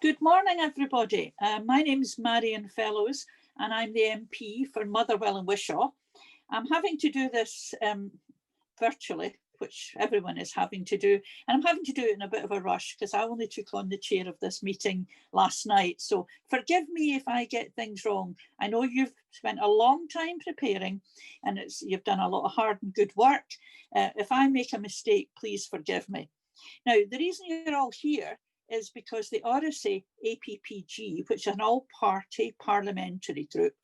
Good morning, everybody. My name's Marion Fellows, and I'm the MP for Motherwell and Wishaw. I'm having to do this virtually, which everyone is having to do, and I'm having to do it in a bit of a rush because I only took on the chair of this meeting last night. So forgive me if I get things wrong. I know you've spent a long time preparing, and you've done a lot of hard and good work. If I make a mistake, please forgive me. Now, the reason you're all here is because the Oracy APPG, which is an all-party parliamentary group,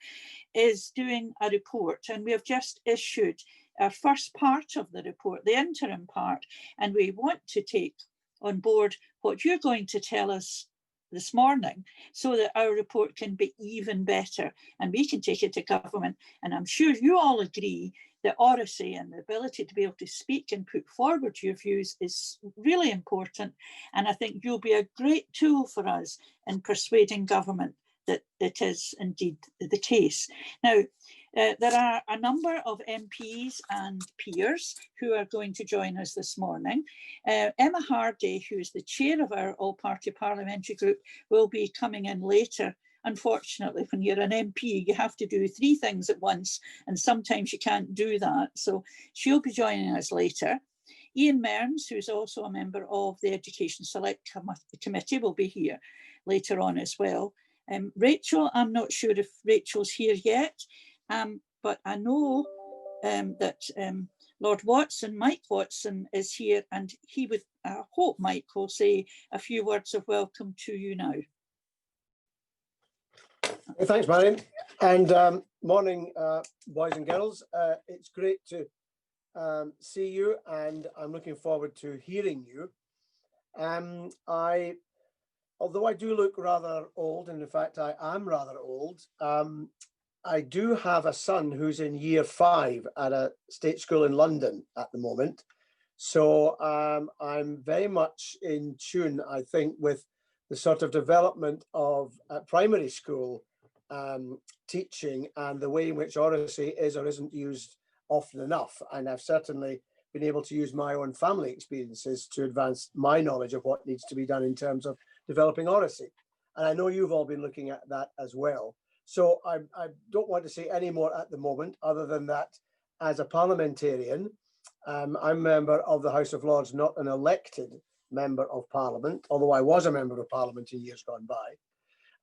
is doing a report, and we have just issued our first part of the report, the interim part, and we want to take on board what you're going to tell us this morning so that our report can be even better and we can take it to government. And I'm sure you all agree that Oracy and the ability to be able to speak and put forward your views is really important. And I think you'll be a great tool for us in persuading government that it is indeed the case. Now, there are a number of MPs and peers who are going to join us this morning. Emma Hardy, who is the chair of our all-party parliamentary group, will be coming in later. Unfortunately, when you're an MP, you have to do 3 things at once, and sometimes you can't do that. So she'll be joining us later. Ian Mearns, who's also a member of the Education Select Committee, will be here later on as well. Rachel, I'm not sure if Rachel's here yet, but I know that Lord Watson, Mike Watson, is here, and he would, I hope Mike will say a few words of welcome to you now. Thanks, Marion, and morning, boys and girls. It's great to see you, and I'm looking forward to hearing you. Although I do look rather old, and in fact I am rather old, I do have a son who's in year 5 at a state school in London at the moment. So I'm very much in tune, I think, with the sort of development of primary school teaching and the way in which Oracy is or isn't used often enough. And I've certainly been able to use my own family experiences to advance my knowledge of what needs to be done in terms of developing Oracy. And I know you've all been looking at that as well. So I don't want to say any more at the moment, other than that as a parliamentarian, I'm a member of the House of Lords, not an elected member of Parliament, although I was a member of Parliament in years gone by.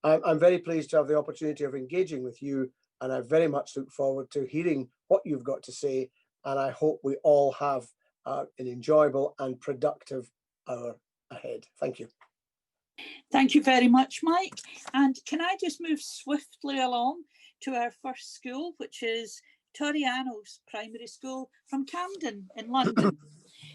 I'm very pleased to have the opportunity of engaging with you, and I very much look forward to hearing what you've got to say, and I hope we all have an enjoyable and productive hour ahead. Thank you. Thank you very much, Mike. And can I just move swiftly along to our first school, which is Torriano's Primary School from Camden in London.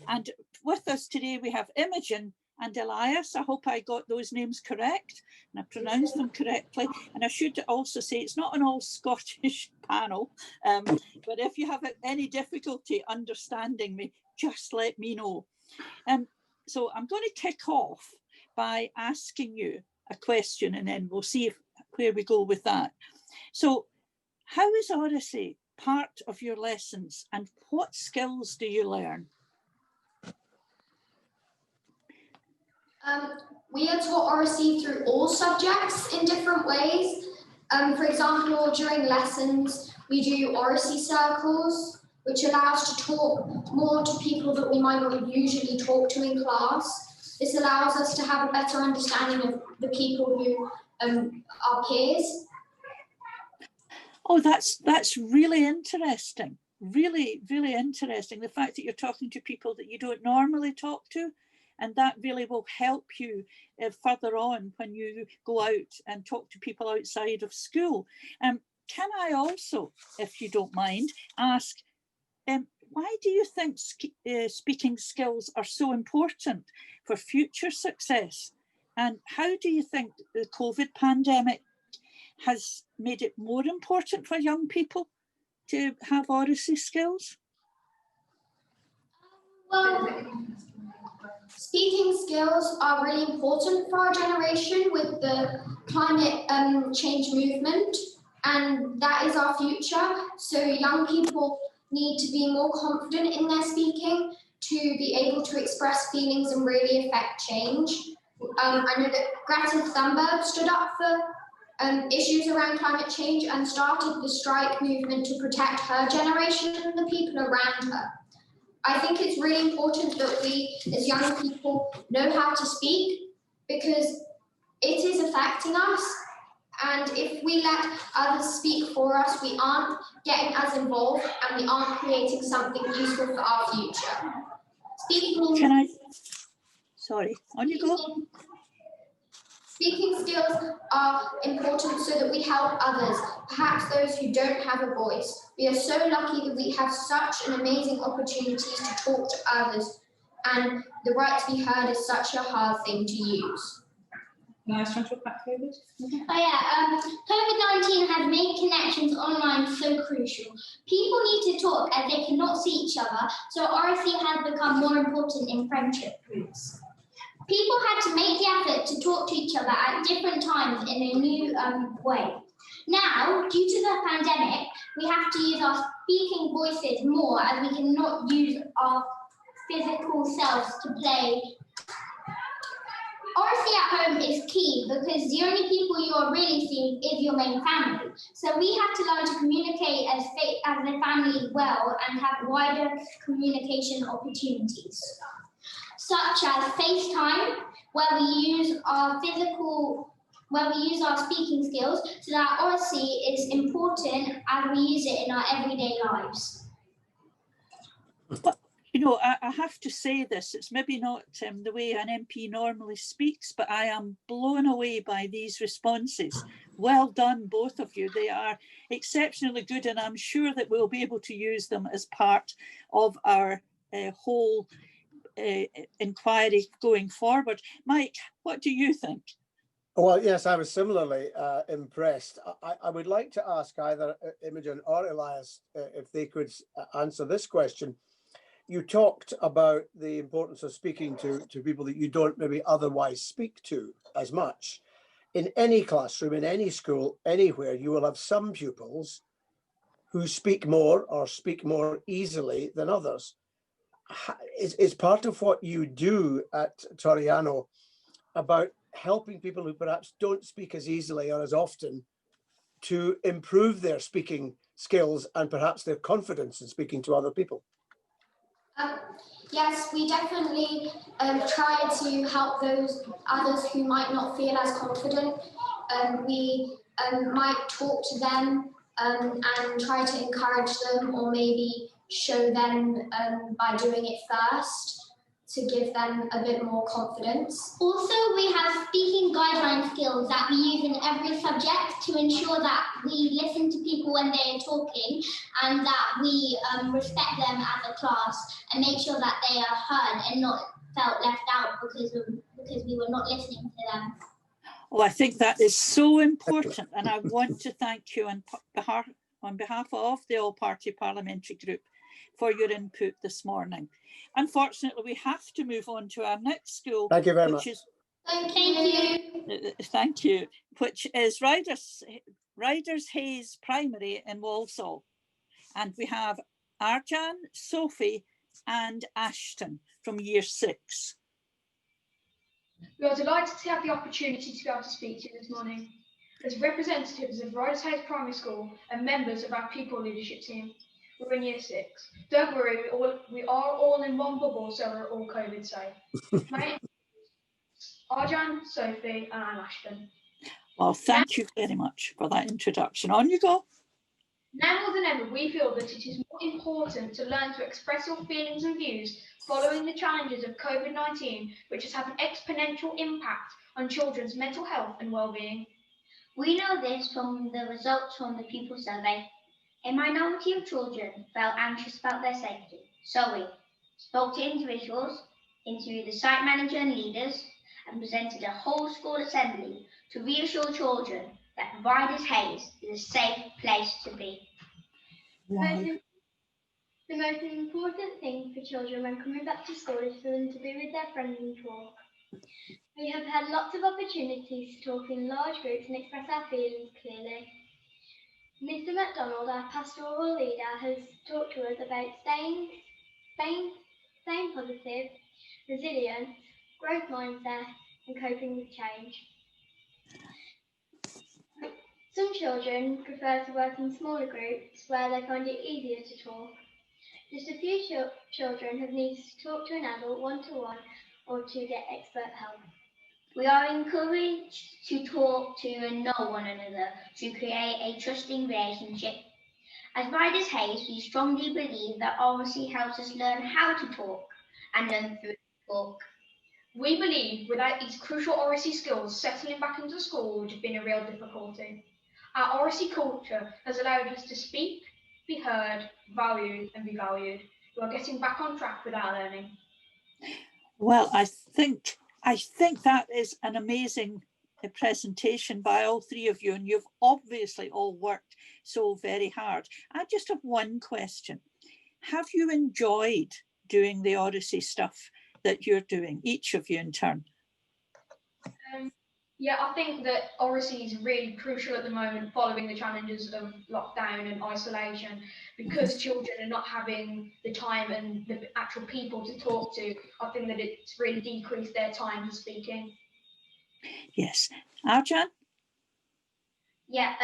And with us today, we have Imogen and Elias. I hope I got those names correct and I pronounced them correctly. And I should also say it's not an all Scottish panel, but if you have any difficulty understanding me, just let me know. So I'm going to kick off by asking you a question, and then we'll see where we go with that. So how is Oracy part of your lessons, and what skills do you learn? We are taught Oracy through all subjects in different ways. For example, during lessons, we do Oracy circles, which allow us to talk more to people that we might not usually talk to in class. This allows us to have a better understanding of the people who are peers. Oh, that's really interesting. Really, really interesting. The fact that you're talking to people that you don't normally talk to, and that really will help you further on when you go out and talk to people outside of school. Can I also, if you don't mind, ask, why do you think speaking skills are so important for future success? And how do you think the COVID pandemic has made it more important for young people to have Oracy skills? Well, speaking skills are really important for our generation with the climate change movement, and that is our future. So young people need to be more confident in their speaking to be able to express feelings and really affect change. I know that Greta Thunberg stood up for issues around climate change and started the strike movement to protect her generation and the people around her. I think it's really important that we, as young people, know how to speak because it is affecting us. And if we let others speak for us, we aren't getting as involved and we aren't creating something useful for our future. Sorry, on you go. Speaking skills are important so that we help others, perhaps those who don't have a voice. We are so lucky that we have such an amazing opportunities to talk to others, and the right to be heard is such a hard thing to use. Nice one to talk about COVID. Oh yeah, COVID-19 has made connections online so crucial. People need to talk as they cannot see each other, so Oracy has become more important in friendship groups. People had to make the effort to talk to each other at different times in a new way. Now, due to the pandemic, we have to use our speaking voices more as we cannot use our physical selves to play. Oracy at home is key because the only people you are really seeing is your main family. So we have to learn to communicate as a family well and have wider communication opportunities, such as FaceTime, where we use our speaking skills, so that Oracy is important as we use it in our everyday lives. But, you know, I have to say this, it's maybe not the way an MP normally speaks, but I am blown away by these responses. Well done, both of you. They are exceptionally good, and I'm sure that we'll be able to use them as part of our whole inquiry going forward. Mike, what do you think? Well, yes, I was similarly impressed. I would like to ask either Imogen or Elias if they could answer this question. You talked about the importance of speaking to people that you don't maybe otherwise speak to as much. In any classroom, in any school, anywhere, you will have some pupils who speak more or speak more easily than others. Is part of what you do at Torriano about helping people who perhaps don't speak as easily or as often to improve their speaking skills and perhaps their confidence in speaking to other people? Yes, we definitely try to help those others who might not feel as confident. We might talk to them and try to encourage them, or maybe show them by doing it first to give them a bit more confidence. Also, we have speaking guideline skills that we use in every subject to ensure that we listen to people when they are talking and that we respect them as a class and make sure that they are heard and not felt left out because we were not listening to them. Oh, I think that is so important, and I want to thank you on behalf of the All-Party Parliamentary Group for your input this morning. Unfortunately, we have to move on to our next school. Thank you very much. Thank you. Thank you. Which is Riders Hayes Primary in Walsall. And we have Arjan, Sophie and Ashton from Year 6. We are delighted to have the opportunity to be able to speak to you this morning. As representatives of Riders Hayes Primary School and members of our pupil leadership team, we're in Year 6. Don't worry, we are all in one bubble, so we're all COVID safe. My name is Arjan, Sophie, and I'm Ashton. Well, thank you very much for that introduction. On you go. Now more than ever, we feel that it is more important to learn to express your feelings and views following the challenges of COVID-19, which has had an exponential impact on children's mental health and well-being. We know this from the results from the pupil survey. A minority of children felt anxious about their safety, so we spoke to individuals, interviewed the site manager and leaders, and presented a whole school assembly to reassure children that Riders Hayes is a safe place to be. The most important thing for children when coming back to school is for them to be with their friends and talk. We have had lots of opportunities to talk in large groups and express our feelings clearly. Mr. MacDonald, our pastoral leader, has talked to us about staying positive, resilient, growth mindset, and coping with change. Some children prefer to work in smaller groups where they find it easier to talk. Just a few children have needed to talk to an adult one-to-one or to get expert help. We are encouraged to talk to and know one another to create a trusting relationship. As Riders Hayes, we strongly believe that Oracy helps us learn how to talk and learn through talk. We believe without these crucial Oracy skills, settling back into school would have been a real difficulty. Our Oracy culture has allowed us to speak, be heard, valued and be valued. We are getting back on track with our learning. Well, I think that is an amazing presentation by all three of you, and you've obviously all worked so very hard. I just have one question. Have you enjoyed doing the Oracy stuff that you're doing, each of you in turn? Yeah, I think that Oracy is really crucial at the moment following the challenges of lockdown and isolation, because children are not having the time and the actual people to talk to. I think that it's really decreased their time for speaking. Yes. Arjan? Yeah,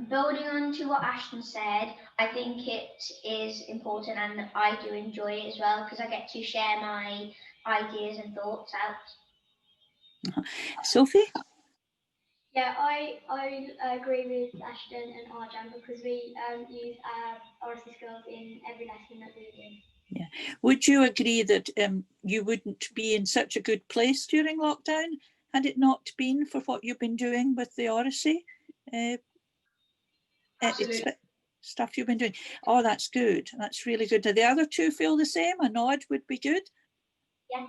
building on to what Ashton said, I think it is important and I do enjoy it as well because I get to share my ideas and thoughts out. Sophie? Yeah, I agree with Ashton and Arjan because we use our Oracy skills in every lesson that we do. Yeah. Would you agree that you wouldn't be in such a good place during lockdown had it not been for what you've been doing with the Oracy? Stuff you've been doing. Oh, that's good. That's really good. Do the other two feel the same? A nod would be good. Yeah.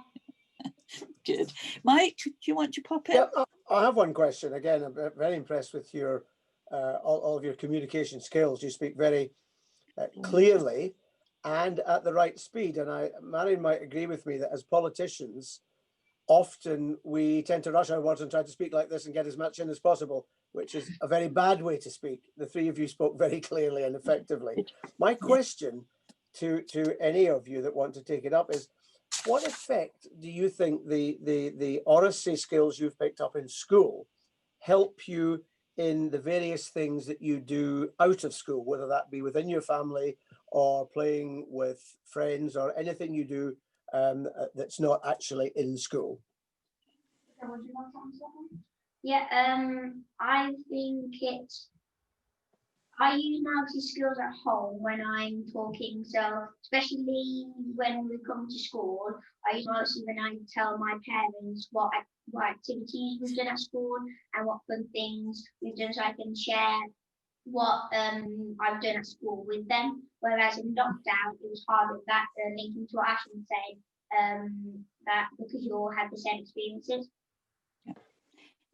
Good. Mike, do you want to pop in? Yeah, I have one question. Again, I'm very impressed with your all of your communication skills. You speak very clearly and at the right speed. And Marion might agree with me that as politicians, often we tend to rush our words and try to speak like this and get as much in as possible, which is a very bad way to speak. The three of you spoke very clearly and effectively. My question to any of you that want to take it up is, what effect do you think the Oracy skills you've picked up in school help you in the various things that you do out of school, whether that be within your family or playing with friends or anything you do that's not actually in school? Would you like to answer that one? Yeah, I think I use Oracy skills at home when I'm talking, so especially when we come to school, I use Oracy when I tell my parents what activities we've done at school and what fun things we've done, so I can share what I've done at school with them. Whereas in lockdown, it was hard with that, linking to what Ashton said, that because you all had the same experiences.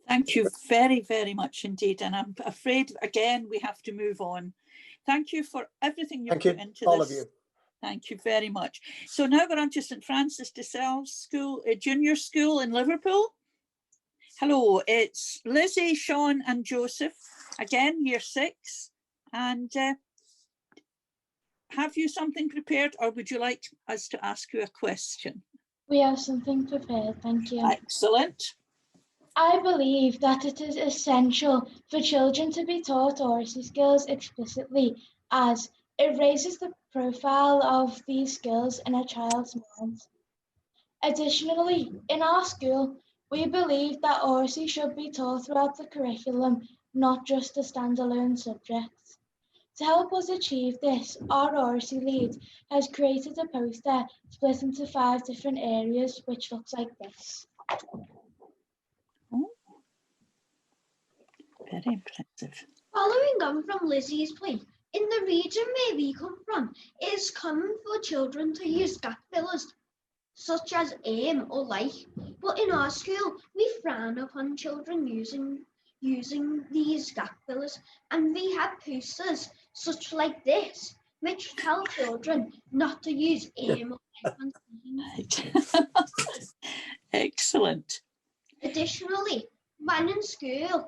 Thank you very, very much indeed. And I'm afraid, again, we have to move on. Thank you for everything you've put into all this. of you. Thank you very much. So now we're on to St Francis de Sales School, Junior School in Liverpool. Hello, it's Lizzie, Sean and Joseph, again, year 6. And have you something prepared, or would you like us to ask you a question? We have something prepared, thank you. Excellent. I believe that it is essential for children to be taught Oracy skills explicitly, as it raises the profile of these skills in a child's mind. Additionally, in our school, we believe that Oracy should be taught throughout the curriculum, not just a standalone subject. To help us achieve this, our Oracy lead has created a poster split into 5 different areas, which looks like this. Oh, very impressive. Following on from Lizzie's point, in the region where we come from, it is common for children to use gap fillers, such as or like, but in our school, we frown upon children using these gap fillers, and we have posters such like this, which tell children not to use or like. Excellent. Additionally, when in school,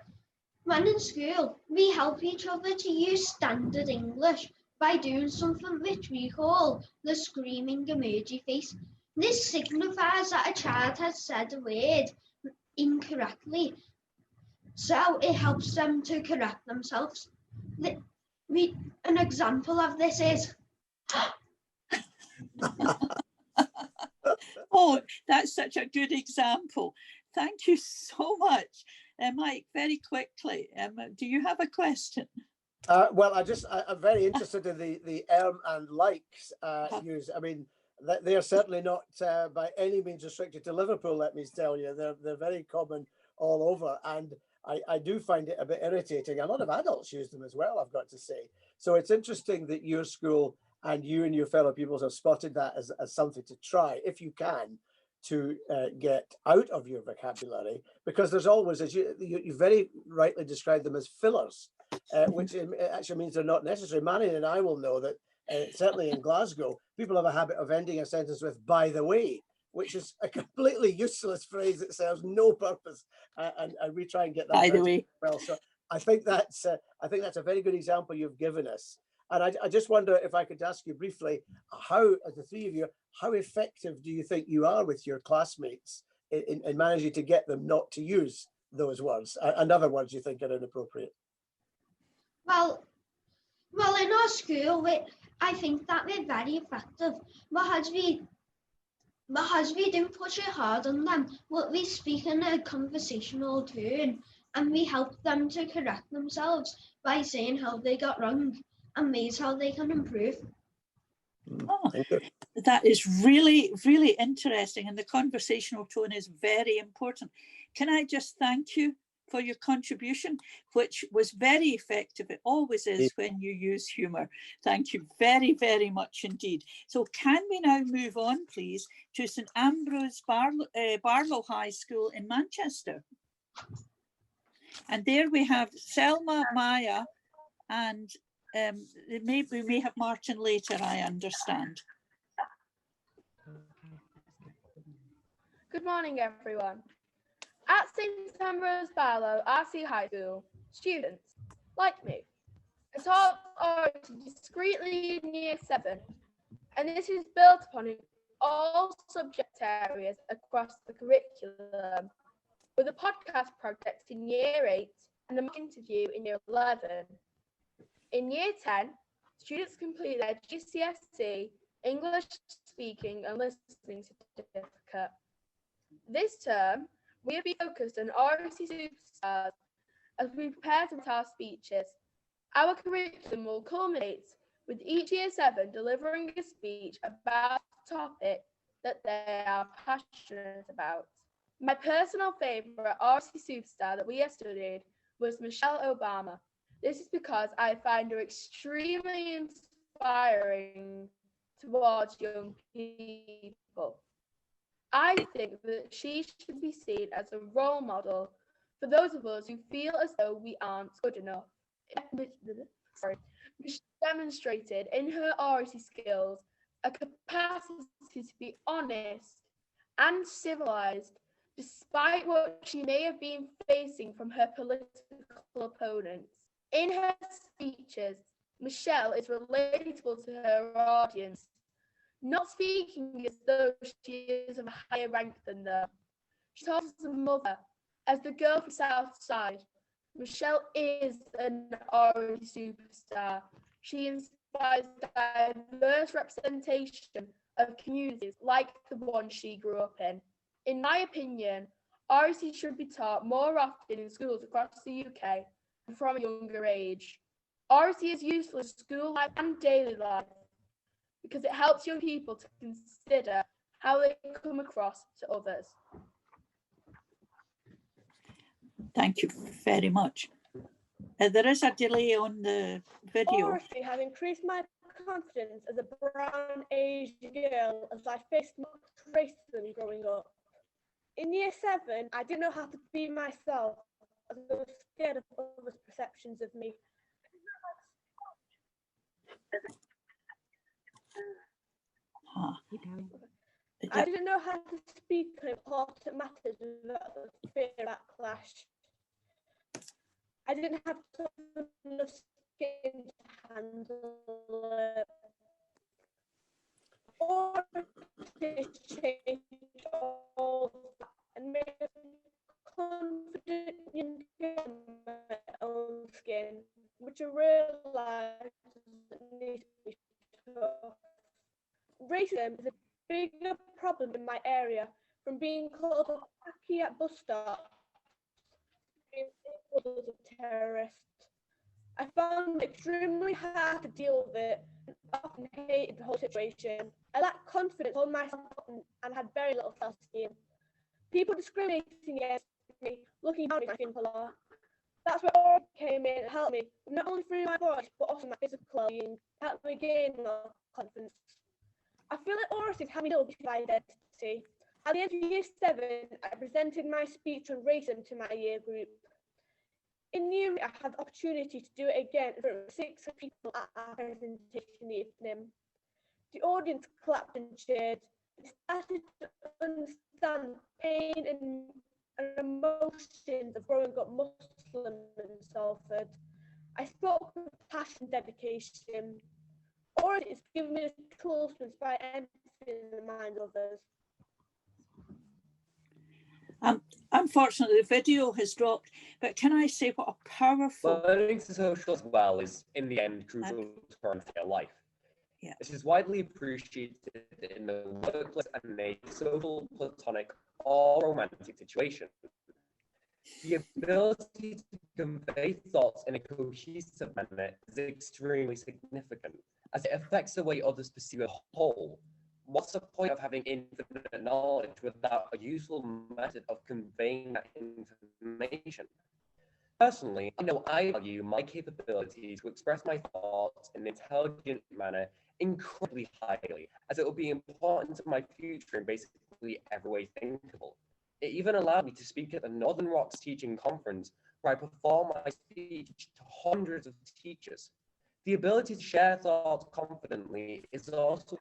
we help each other to use standard English by doing something which we call the screaming emoji face. This signifies that a child has said a word incorrectly. So it helps them to correct themselves. An example of this is Oh, that's such a good example. Thank you so much. Mike, very quickly, do you have a question? Well, I'm very interested in the and likes use. I mean, they are certainly not by any means restricted to Liverpool, let me tell you. They're very common all over. And I do find it a bit irritating. A lot of adults use them as well, I've got to say. So it's interesting that your school and you and your fellow pupils have spotted that as something to try, if you can, to get out of your vocabulary, because there's always, as you very rightly described them as fillers, which actually means they're not necessary. Marion and I will know that certainly in Glasgow, people have a habit of ending a sentence with "by the way," which is a completely useless phrase that serves no purpose, and we try and get that By the way. well. So I think that's a very good example you've given us. And I just wonder if I could ask you briefly, how, as the three of you, how effective do you think you are with your classmates in managing to get them not to use those words and other words you think are inappropriate? well, in our school, I think that we're very effective because we don't push it hard on them, but we speak in a conversational tone and we help them to correct themselves by saying how they got wrong and ways how they can improve. Oh, that is really, really interesting. And the conversational tone is very important. Can I just thank you for your contribution, which was very effective. It always is when you use humour. Thank you very, very much indeed. So can we now move on, please, to St Ambrose Barlow High School in Manchester? And there we have Selma, Maya, and we may have Martin later, I understand. Good morning, everyone. At St Ambrose Barlow RC High School, students, like me, are taught Oracy discreetly in Year 7, and this is built upon in all subject areas across the curriculum, with a podcast project in Year 8 and a mock interview in Year 11. In Year 10, students complete their GCSE English speaking and listening certificate. This term, we have been focused on Oracy superstars as we prepare to write our speeches. Our curriculum will culminate with each Year 7 delivering a speech about a topic that they are passionate about. My personal favourite Oracy superstar that we have studied was Michelle Obama. This is because I find her extremely inspiring towards young people. I think that she should be seen as a role model for those of us who feel as though we aren't good enough. She demonstrated in her Oracy skills a capacity to be honest and civilised, despite what she may have been facing from her political opponents. In her speeches, Michelle is relatable to her audience, not speaking as though she is of a higher rank than them. She talks as a mother, as the girl from Southside. Michelle is an Oracy superstar. She inspires diverse representation of communities like the one she grew up in. In my opinion, Oracy should be taught more often in schools across the UK and from a younger age. Oracy is useful in school life and daily life because it helps young people to consider how they come across to others. Thank you very much. There is a delay on the video. Oracy has increased my confidence as a brown Asian girl as I faced racism growing up. In Year 7, I didn't know how to be myself as I was scared of others' perceptions of me. I didn't know how to speak on important matters without the fear of backlash. I didn't have enough skin to handle it. Or to change all that and make us which I realise doesn't need to be tough. Racism is a bigger problem in my area, from being called a packy at bus stops to being labelled as a terrorist. I found it extremely hard to deal with it and often hated the whole situation. I lacked confidence on myself and had very little self-esteem. People discriminating against me, looking down at me a lot. That's where Oracy came in and helped me, not only through my voice, but also my physical well-being, helped me gain more confidence. I feel like Oracy helped me build this identity. At the end of year 7, I presented my speech on racism to my year group. In year 8, I had the opportunity to do it again in front of 6 people at our presentation evening. The audience clapped and cheered. They started to understand pain and emotions of growing up Muslim in Salford. I spoke with passion and dedication. Oracy has given me the tools to inspire empathy in the minds of others. Unfortunately, the video has dropped, but can I say what a powerful... Learning to social as well is, in the end, crucial to our entire life. Yeah. This is widely appreciated in the workplace and a social, platonic, or romantic situation. The ability to convey thoughts in a cohesive manner is extremely significant, as it affects the way others perceive a whole. What's the point of having infinite knowledge without a useful method of conveying that information? Personally, I know I value my capability to express my thoughts in an intelligent manner incredibly highly, as it will be important to my future in basically every way thinkable. It even allowed me to speak at the Northern Rocks Teaching Conference, where I perform my speech to hundreds of teachers. The ability to share thoughts confidently is also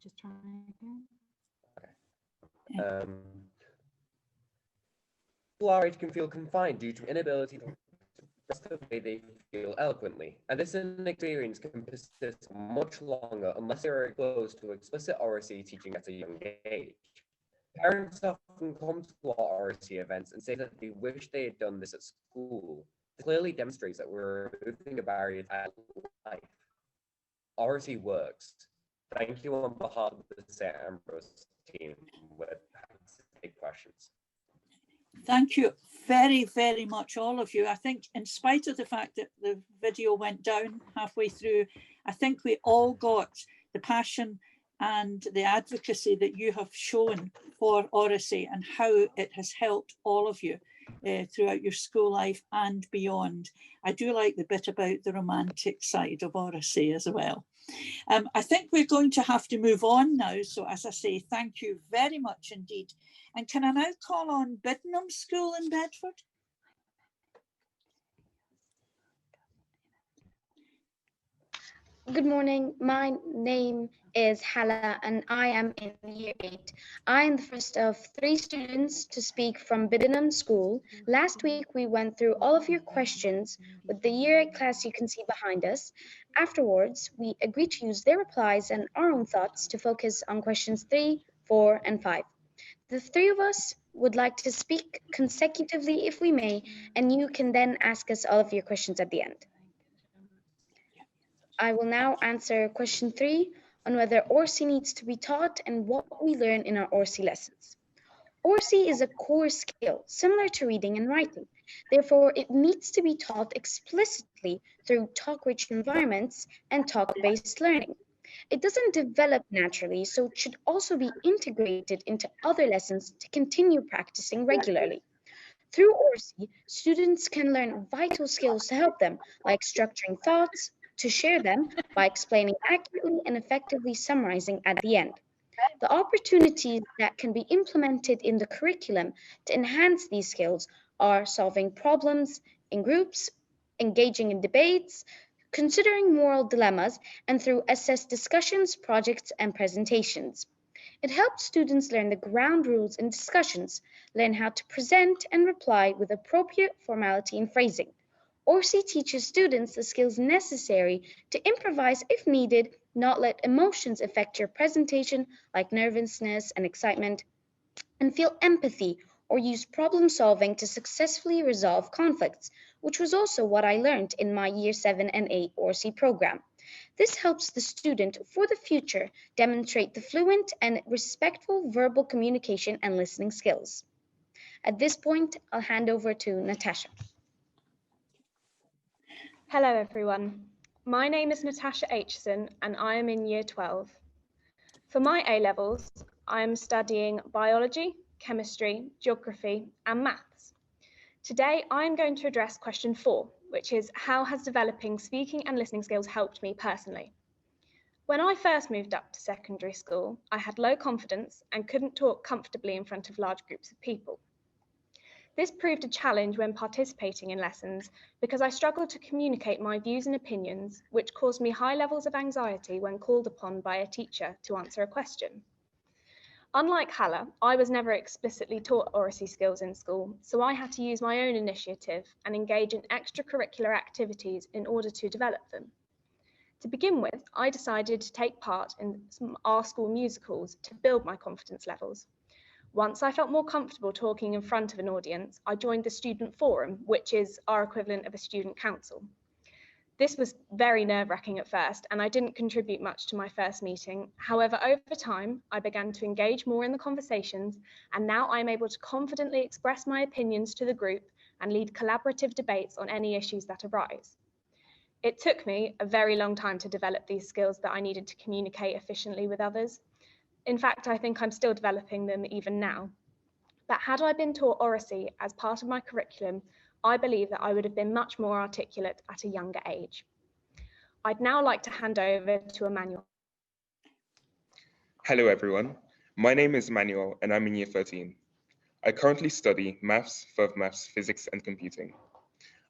just trying again. Okay. People can feel confined due to inability to express the way they feel eloquently, and this experience can persist much longer unless they are exposed to explicit oracy teaching at a young age. Parents often come to our oracy events and say that they wish they had done this at school. This clearly demonstrates that we're removing a barrier to life. Oracy works. Thank you on behalf of the St. Ambrose team. We're happy to take questions. Thank you very, very much, all of you. I think in spite of the fact that the video went down halfway through, I think we all got the passion and the advocacy that you have shown for Oracy and how it has helped all of you throughout your school life and beyond. I do like the bit about the romantic side of Oracy as well. I think we're going to have to move on now. So as I say, thank you very much indeed. And can I now call on Biddenham School in Bedford? Good morning. My name is Hala and I am in year 8. I am the first of 3 students to speak from Biddenham School. Last week we went through all of your questions with the year 8 class you can see behind us. Afterwards, we agreed to use their replies and our own thoughts to focus on questions 3, 4 and 5. The 3 of us would like to speak consecutively if we may, and you can then ask us all of your questions at the end. I will now answer question 3 on whether Oracy needs to be taught and what we learn in our Oracy lessons. Oracy is a core skill similar to reading and writing. Therefore, it needs to be taught explicitly through talk-rich environments and talk-based learning. It doesn't develop naturally, so it should also be integrated into other lessons to continue practicing regularly. Through Oracy, students can learn vital skills to help them, like structuring thoughts, to share them by explaining accurately and effectively summarizing at the end. The opportunities that can be implemented in the curriculum to enhance these skills are solving problems in groups, engaging in debates, considering moral dilemmas, and through assessed discussions, projects, and presentations. It helps students learn the ground rules in discussions, learn how to present and reply with appropriate formality and phrasing. Oracy teaches students the skills necessary to improvise if needed, not let emotions affect your presentation like nervousness and excitement, and feel empathy or use problem solving to successfully resolve conflicts, which was also what I learned in my Year 7 and 8 Oracy program. This helps the student for the future demonstrate the fluent and respectful verbal communication and listening skills. At this point, I'll hand over to Natasha. Hello everyone, my name is Natasha Aitchison and I am in Year 12. For my A-levels, I am studying biology, chemistry, geography and maths. Today I am going to address question 4, which is how has developing speaking and listening skills helped me personally? When I first moved up to secondary school, I had low confidence and couldn't talk comfortably in front of large groups of people. This proved a challenge when participating in lessons because I struggled to communicate my views and opinions, which caused me high levels of anxiety when called upon by a teacher to answer a question. Unlike Hala, I was never explicitly taught Oracy skills in school, so I had to use my own initiative and engage in extracurricular activities in order to develop them. To begin with, I decided to take part in our school musicals to build my confidence levels. Once I felt more comfortable talking in front of an audience, I joined the student forum, which is our equivalent of a student council. This was very nerve-wracking at first, and I didn't contribute much to my first meeting. However, over time, I began to engage more in the conversations, and now I'm able to confidently express my opinions to the group and lead collaborative debates on any issues that arise. It took me a very long time to develop these skills that I needed to communicate efficiently with others. In fact, I think I'm still developing them even now. But had I been taught Oracy as part of my curriculum, I believe that I would have been much more articulate at a younger age. I'd now like to hand over to Emmanuel. Hello everyone, my name is Emmanuel and I'm in Year 13. I currently study Maths, Further Maths, Physics and Computing.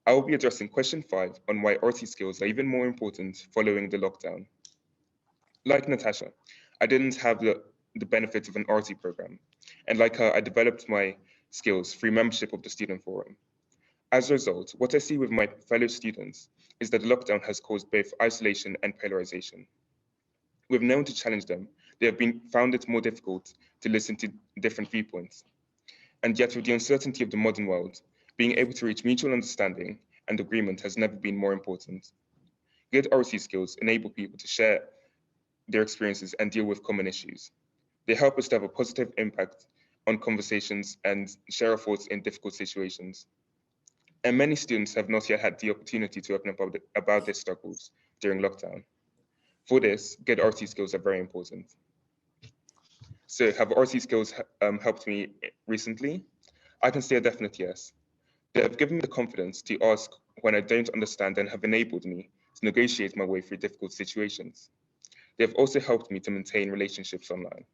I will be addressing question 5 on why Oracy skills are even more important following the lockdown. Like Natasha, I didn't have the benefit of an Oracy program, and like her, I developed my skills through membership of the student forum. As a result, what I see with my fellow students is that the lockdown has caused both isolation and polarization. We've known to challenge them, they have found it more difficult to listen to different viewpoints. And yet with the uncertainty of the modern world, being able to reach mutual understanding and agreement has never been more important. Good Oracy skills enable people to share their experiences and deal with common issues. They help us to have a positive impact on conversations and share our thoughts in difficult situations. And many students have not yet had the opportunity to open up about their struggles during lockdown. For this, good Oracy skills are very important. So have Oracy skills helped me recently? I can say a definite yes. They have given me the confidence to ask when I don't understand and have enabled me to negotiate my way through difficult situations. They have also helped me to maintain relationships online.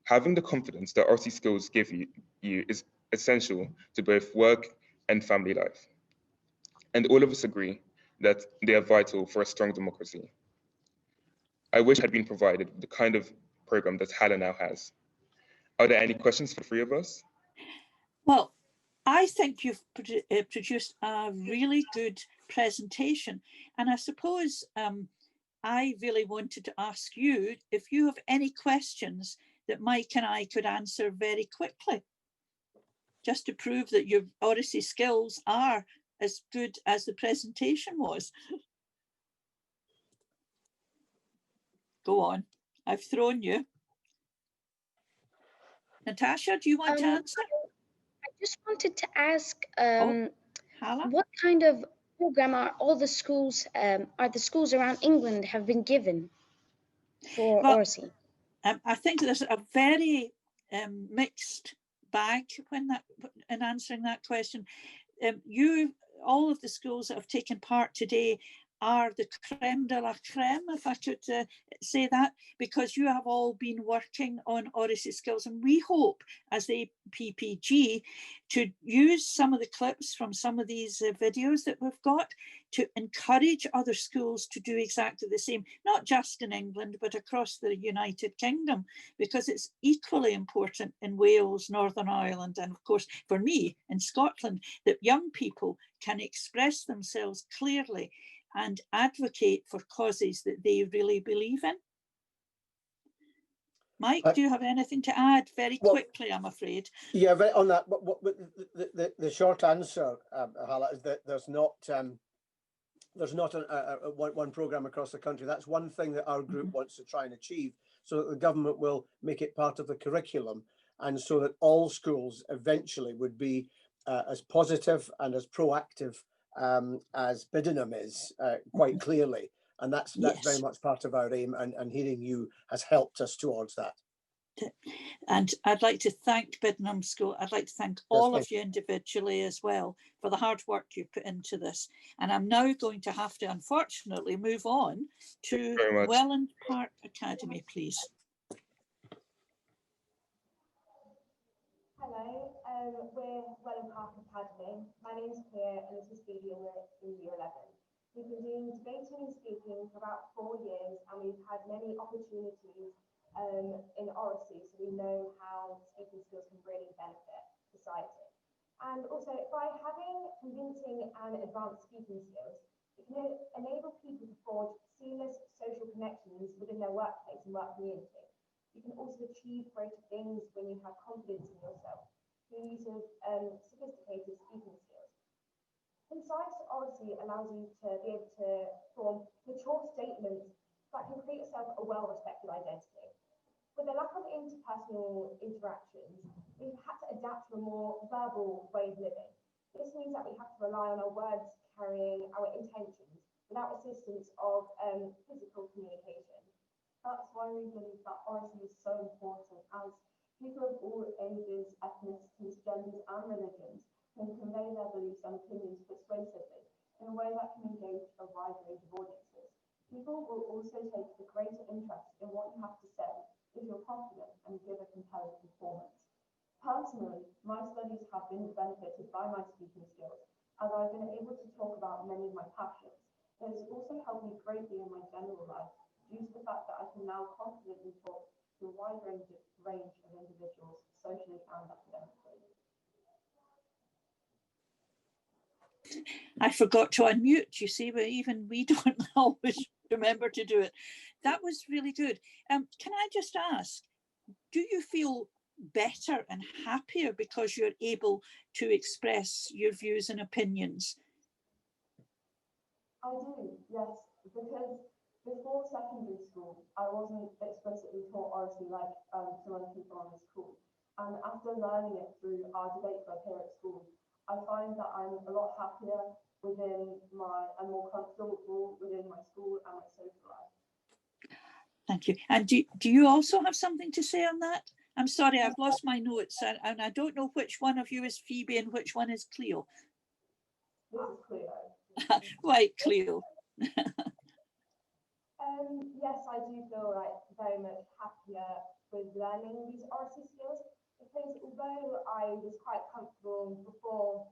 Having the confidence that Oracy skills give you is essential to both work and family life. And all of us agree that they are vital for a strong democracy. I wish I had been provided with the kind of program that Hala now has. Are there any questions for the three of us? Well, I think you've produced a really good presentation. And I suppose I really wanted to ask you if you have any questions that Mike and I could answer very quickly, just to prove that your Oracy skills are as good as the presentation was. Go on, I've thrown you. Natasha, do you want to answer? I just wanted to ask, Hala? what kind of program are all the schools, are the schools around England have been given for Oracy? I think there's a very mixed bag in answering that question. All of the schools that have taken part today are the creme de la creme, if I could say that, because you have all been working on Oracy skills, and we hope as the APPG to use some of the clips from some of these videos that we've got to encourage other schools to do exactly the same, not just in England, but across the United Kingdom, because it's equally important in Wales, Northern Ireland, and of course for me in Scotland, that young people can express themselves clearly and advocate for causes that they really believe in. Mike, do you have anything to add very quickly, I'm afraid? Yeah, on that, the short answer, Hala, is that there's not one program across the country. That's one thing that our group wants to try and achieve, so that the government will make it part of the curriculum, and so that all schools eventually would be as positive and as proactive as Biddenham is, quite clearly. And that's very much part of our aim, and hearing you has helped us towards that. And I'd like to thank Biddenham School. I'd like to thank all of you individually as well for the hard work you put into this. And I'm now going to have to, unfortunately, move on to Welland Park Academy, please. Hello, we're Welland Park Academy. My name's Claire and this is Phoebe and we're in Year 11. We've been doing debating and speaking for about 4 years and we've had many opportunities in Oracy, so we know how speaking skills can really benefit society. And also, by having convincing and advanced speaking skills, it can enable people to forge seamless social connections within their workplace and work community. You can also achieve greater things when you have confidence in yourself through the use of sophisticated speaking skills. Concise Oracy allows you to be able to form mature statements that can create yourself a well-respected identity. With the lack of interpersonal interactions, we've had to adapt to a more verbal way of living. This means that we have to rely on our words carrying our intentions without assistance of physical communication. That's why we believe that Oracy is so important, as people of all ages, ethnicities, genders and religions can convey their beliefs and opinions persuasively in a way that can engage a wide range of audiences. People will also take a greater interest in what you have to say if you're confident and give a compelling performance. Personally, my studies have been benefited by my speaking skills, as I've been able to talk about many of my passions. It has also helped me greatly in my general life, due to the fact that I can now confidently talk to a wide range of individuals, socially and academically. I forgot to unmute, you see, but even we don't always remember to do it. That was really good. Can I just ask, do you feel better and happier because you're able to express your views and opinions? I do, yes, because before secondary school, I wasn't explicitly taught Oracy like some other people on this call. And after learning it through our debate club here at school, I find that I'm a lot happier I'm more comfortable within my school and my social life. Thank you. And do you also have something to say on that? I'm sorry, I've lost my notes and I don't know which one of you is Phoebe and which one is Cleo. This is Cleo. Right, Cleo. Yes, I do feel like very much happier with learning these Oracy skills, because although I was quite comfortable before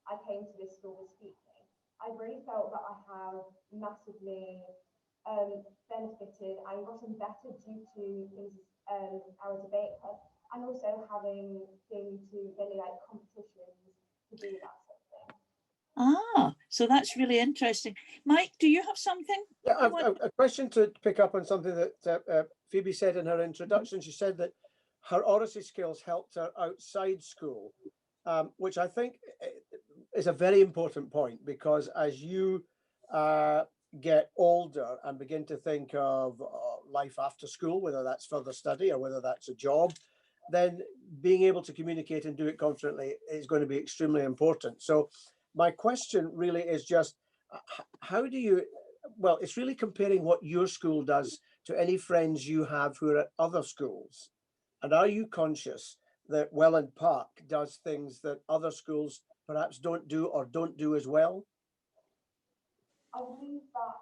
I came to this school with speaking, I really felt that I have massively benefited and gotten better due to our debate club, and also having been to many like competitions to do that sort of thing. Ah, so that's really interesting. Mike, do you have something? Yeah, I've a question to pick up on something that Phoebe said in her introduction. She said that her Oracy skills helped her outside school, which I think is a very important point, because as you get older and begin to think of life after school, whether that's further study or whether that's a job, then being able to communicate and do it confidently is going to be extremely important. So my question really is just, how do you, well, it's really comparing what your school does to any friends you have who are at other schools. And are you conscious that Welland Park does things that other schools perhaps don't do or don't do as well? I believe that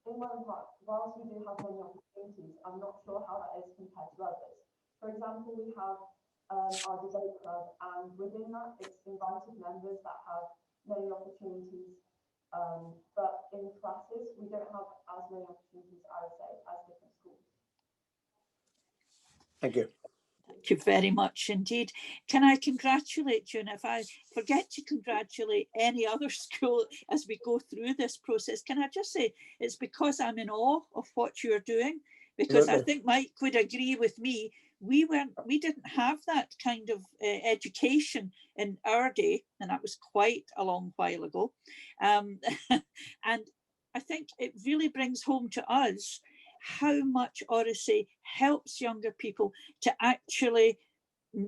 in Welland Park, whilst we do have many opportunities, I'm not sure how that is compared to others. For example, we have our debate club, and within that, it's invited members that have many opportunities. But in classes, we don't have as many opportunities, I would say, as different schools. Thank you. Thank you very much indeed. Can I congratulate you? And if I forget to congratulate any other school as we go through this process, can I just say it's because I'm in awe of what you're doing? Because I think Mike would agree with me, we didn't have that kind of education in our day, and that was quite a long while ago. And I think it really brings home to us how much Oracy helps younger people to actually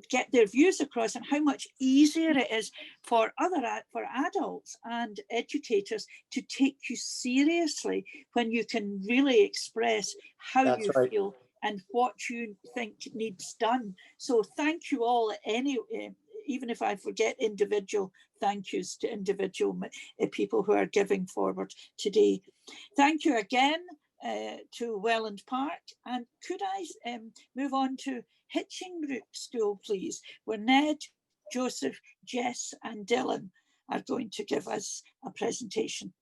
get their views across, and how much easier it is for adults and educators to take you seriously when you can really express how That's you right. feel and what you think needs done. So thank you all anyway. Even if I forget individual thank yous to individual people who are giving forward today. Thank you again to Welland Park. And could I move on to Hitchingbrook School, please, where Ned, Joseph, Jess and Dylan are going to give us a presentation.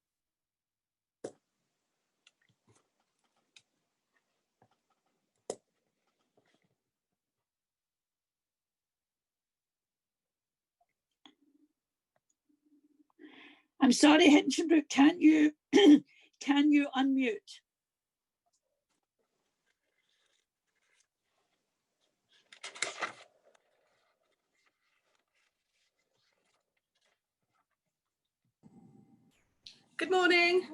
I'm sorry, Hitchingbrook, can you unmute? Good morning.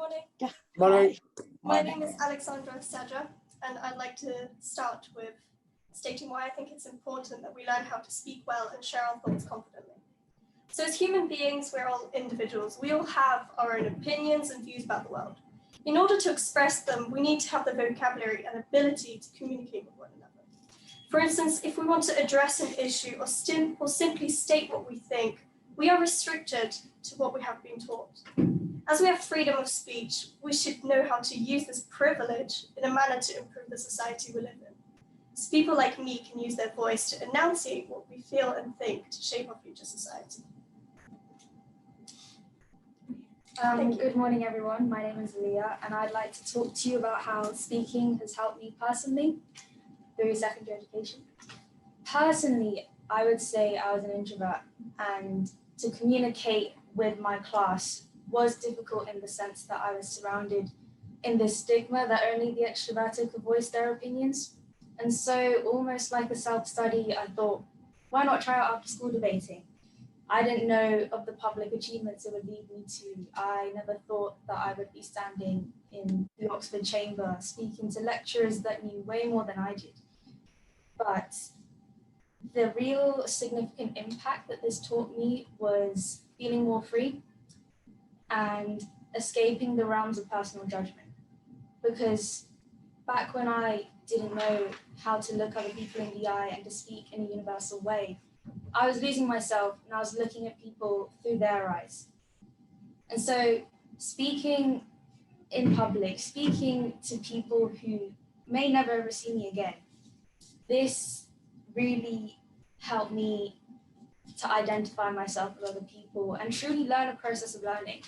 Morning. My name is Alexandra Sadra, and I'd like to start with stating why I think it's important that we learn how to speak well and share our thoughts confidently. So as human beings, we're all individuals. We all have our own opinions and views about the world. In order to express them, we need to have the vocabulary and ability to communicate with one another. For instance, if we want to address an issue or simply state what we think, we are restricted to what we have been taught. As we have freedom of speech, we should know how to use this privilege in a manner to improve the society we live in. So people like me can use their voice to enunciate what we feel and think to shape our future society. Good morning, everyone. My name is Leah, and I'd like to talk to you about how speaking has helped me personally through secondary education. Personally, I would say I was an introvert, and to communicate with my class was difficult in the sense that I was surrounded in this stigma that only the extroverted could voice their opinions. And so, almost like a self-study, I thought, why not try out after-school debating? I didn't know of the public achievements it would lead me to. I never thought that I would be standing in the Oxford Chamber speaking to lecturers that knew way more than I did. But the real significant impact that this taught me was feeling more free and escaping the realms of personal judgment. Because back when I didn't know how to look other people in the eye and to speak in a universal way, I was losing myself and I was looking at people through their eyes. And so speaking in public, speaking to people who may never ever see me again, this really helped me to identify myself with other people and truly learn a process of learning.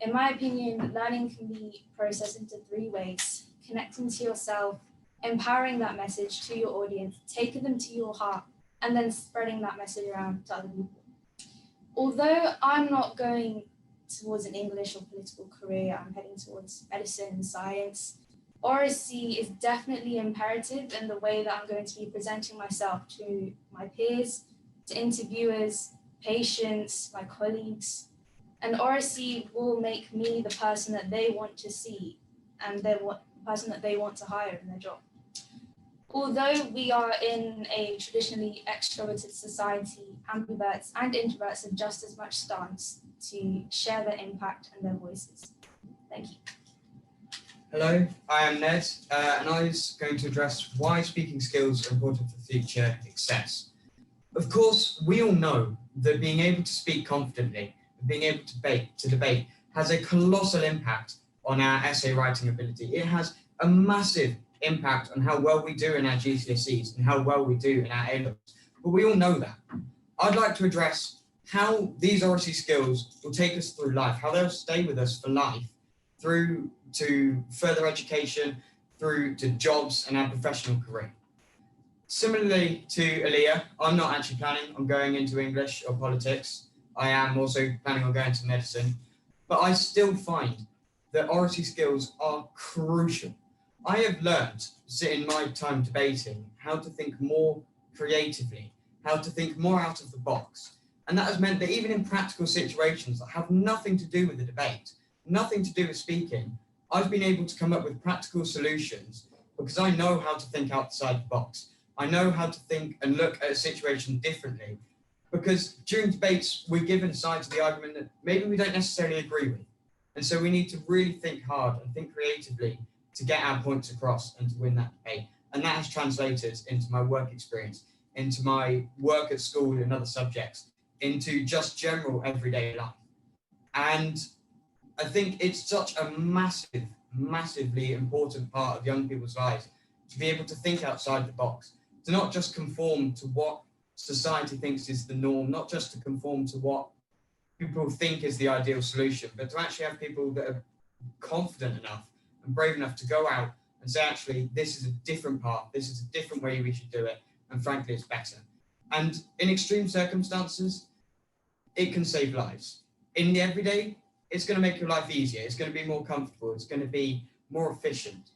In my opinion, learning can be processed into 3 ways: connecting to yourself, empowering that message to your audience, taking them to your heart, and then spreading that message around to other people. Although I'm not going towards an English or political career, I'm heading towards medicine and science, Oracy is definitely imperative in the way that I'm going to be presenting myself to my peers, to interviewers, patients, my colleagues. And Oracy will make me the person that they want to see and the person that they want to hire in their job. Although we are in a traditionally extroverted society, ambiverts and introverts have just as much stance to share their impact and their voices. Thank you. Hello, I am Ned, and I was going to address why speaking skills are important for future success. Of course, we all know that being able to speak confidently and being able to debate has a colossal impact on our essay writing ability. It has a massive impact on how well we do in our GCSEs and how well we do in our A-levels. But we all know that. I'd like to address how these Oracy skills will take us through life, how they'll stay with us for life, through to further education, through to jobs and our professional career. Similarly to Aaliyah, I'm not actually planning on going into English or politics. I am also planning on going to medicine, but I still find that Oracy skills are crucial. I have learned, in my time debating, how to think more creatively, how to think more out of the box. And that has meant that even in practical situations that have nothing to do with the debate, nothing to do with speaking, I've been able to come up with practical solutions because I know how to think outside the box. I know how to think and look at a situation differently, because during debates, we're given sides of the argument that maybe we don't necessarily agree with. And so we need to really think hard and think creatively to get our points across and to win that debate. And that has translated into my work experience, into my work at school in other subjects, into just general everyday life. And I think it's such a massively important part of young people's lives to be able to think outside the box, to not just conform to what society thinks is the norm, not just to conform to what people think is the ideal solution, but to actually have people that are confident enough and brave enough to go out and say, actually, this is a different path, this is a different way we should do it, and frankly, it's better. And in extreme circumstances, it can save lives. In the everyday, it's going to make your life easier, it's going to be more comfortable, it's going to be more efficient.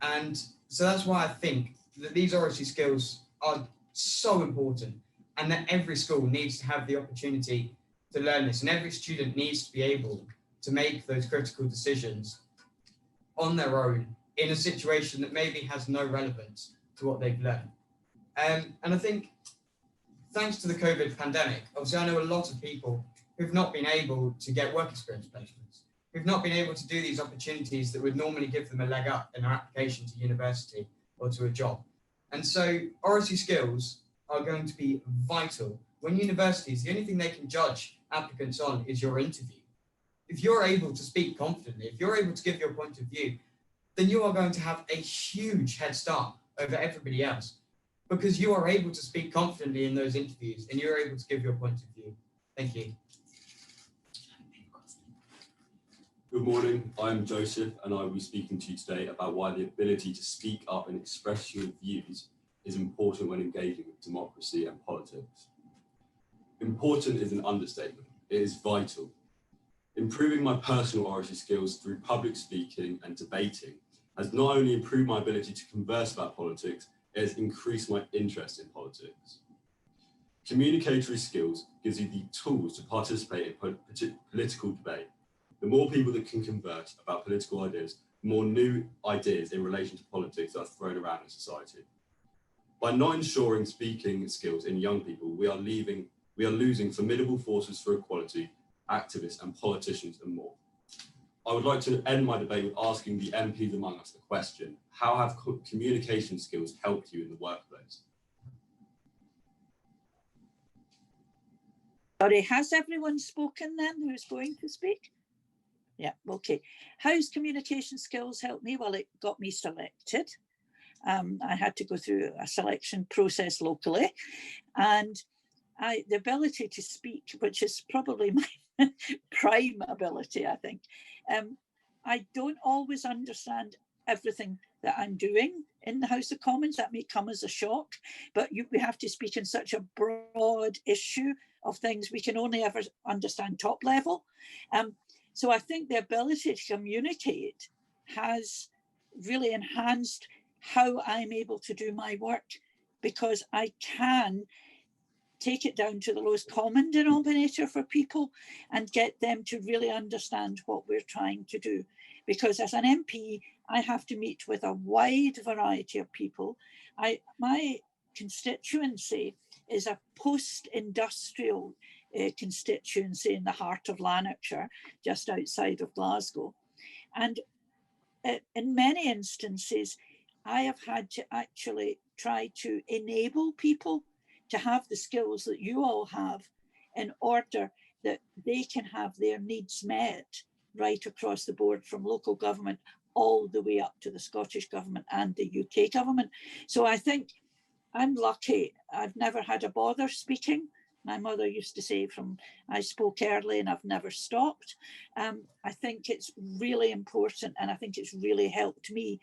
And so that's why I think that these oracy skills are so important, and that every school needs to have the opportunity to learn this, and every student needs to be able to make those critical decisions on their own in a situation that maybe has no relevance to what they've learned. And I think thanks to the COVID pandemic, obviously I know a lot of people who've not been able to get work experience placements, who've not been able to do these opportunities that would normally give them a leg up in their application to university or to a job. And so oracy skills are going to be vital. When universities, the only thing they can judge applicants on is your interview. If you're able to speak confidently, if you're able to give your point of view, then you are going to have a huge head start over everybody else, because you are able to speak confidently in those interviews and you're able to give your point of view. Thank you. Good morning, I'm Joseph, and I will be speaking to you today about why the ability to speak up and express your views is important when engaging with democracy and politics. Important is an understatement. It is vital. Improving my personal oracy skills through public speaking and debating has not only improved my ability to converse about politics, it has increased my interest in politics. Communicatory skills gives you the tools to participate in political debate. The more people that can converse about political ideas, the more new ideas in relation to politics are thrown around in society. By not ensuring speaking skills in young people, we are losing formidable forces for equality, activists and politicians and more. I would like to end my debate with asking the MPs among us the question, how have communication skills helped you in the workplace? Sorry, has everyone spoken then who's going to speak? Yeah, okay. How's communication skills helped me? Well, it got me selected. I had to go through a selection process locally, and the ability to speak, which is probably my prime ability, I think. I don't always understand everything that I'm doing in the House of Commons. That may come as a shock, but we have to speak in such a broad issue of things. We can only ever understand top level. So I think the ability to communicate has really enhanced how I'm able to do my work, because I can take it down to the lowest common denominator for people and get them to really understand what we're trying to do. Because as an MP, I have to meet with a wide variety of people. My constituency is a post-industrial constituency in the heart of Lanarkshire, just outside of Glasgow. And in many instances, I have had to actually try to enable people to have the skills that you all have in order that they can have their needs met right across the board, from local government all the way up to the Scottish government and the UK government. So I think I'm lucky. I've never had a bother speaking. My mother used to say I spoke early and I've never stopped. I think it's really important, and I think it's really helped me.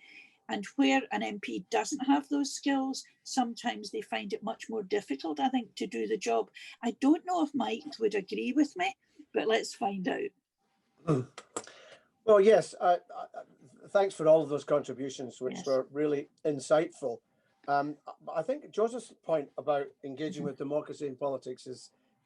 And where an MP doesn't have those skills, sometimes they find it much more difficult, I think, to do the job. I don't know if Mike would agree with me, but let's find out. Well, yes, thanks for all of those contributions, which Yes. were really insightful. I think Joseph's point about engaging with democracy and politics